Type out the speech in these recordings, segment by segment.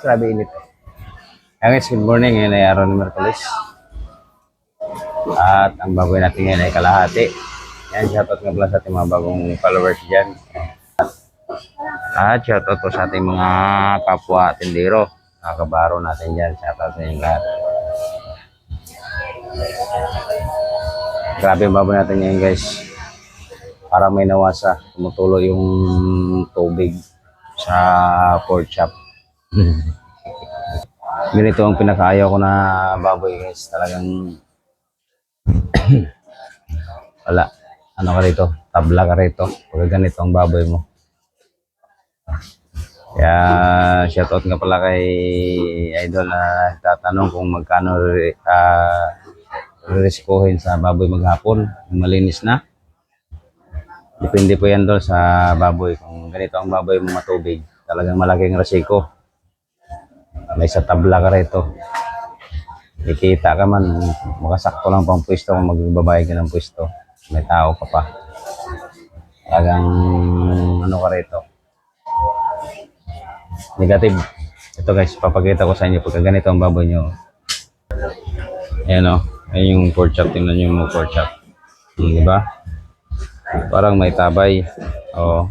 Grabe init. Guys, good morning. Ngayon ay araw ng Merkulis. At ang baboy natin ngayon ay kalahati. Yan, shoutout nga pala sa ating mga bagong followers dyan. At shoutout po sa ating mga kapwa tindero. Nakakabaro natin dyan. Shoutout sa inyong lahat. Grabe yung baboy natin ngayon, guys. Para may nawasa. Tumutulo yung tubig sa pork chop. Ganito ang pinakaayaw ko na baboy, guys. Talagang wala. Ano ka rito? Tabla ka rito. Pag ganito ang baboy mo. Kaya shoutout nga pala kay Idol na tatanong kung magkano risikohin sa baboy maghapon. Malinis na. Depende po yan doon sa baboy. Kung ganito ang baboy mo matubig, talagang malaking risiko. May sa tabla ka rito. Ikita ka man, makasakto lang pang pwesto kung magbabayad ka ng pwesto. May tao ka pa. Talagang ano ka rito. Negative. Ito guys, papakita ko sa inyo pagka ganito ang baboy nyo. Ayan o. Ayan yung pork chop. Tingnan nyo yung pork chop. Diba? Parang may tabay. O.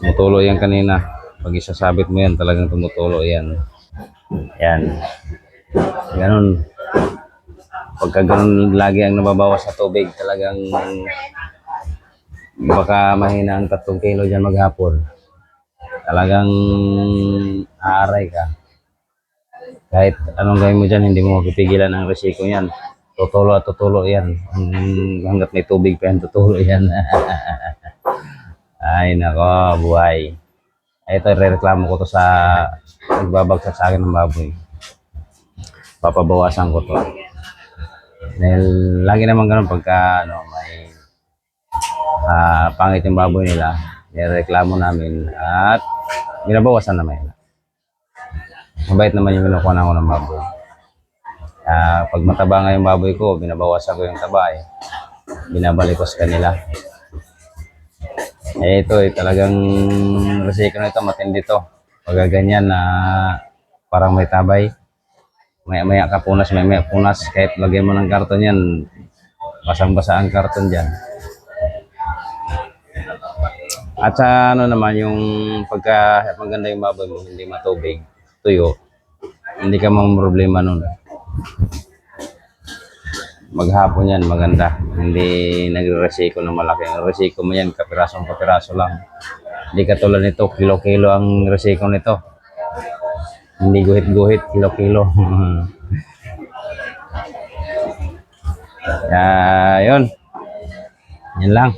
Tumutulo yan kanina. Pag isasabit mo yan, talagang tumutulo yan. Yan. Ganun. Pagka ganun lagi ang nababawas sa tubig, talagang baka mahina ang 3 kilo dyan maghapon. Talagang aaray ka. Kahit anong gawin mo dyan, hindi mo mapipigilan ang resiko yan. Tutulo at tutulo yan. Hanggat may tubig pa yan, tutulo yan. Ay nako, buhay. Ito, rereklamo ko to sa nagbabagsak sa akin ng baboy. Papabawasan ko to. Dahil lagi naman ganun pagka may pangit yung baboy nila, nireklamo namin at binabawasan naman. Mabait naman yung kinukuha ko ng baboy. Pag mataba nga yung baboy ko, binabawasan ko yung taba binabalik ko sa kanila. Ito talagang resiko na ito, matindi to. Pag ganyan na parang may tabay, maya ka punas, maya punas, kahit lagyan mo ng karton yan, basang-basa ang karton dyan. At sa ano naman, yung pagka maganda yung baboy mo, hindi matubig, tuyo, hindi ka mang problema nun. Maghapon yan, maganda. Hindi nagre-resiko ng malaki. Ang resiko mo yan, kapiraso lang. Hindi katulad nito, kilo-kilo ang resiko nito. Hindi guhit-guhit, kilo-kilo. Yun. Yan lang.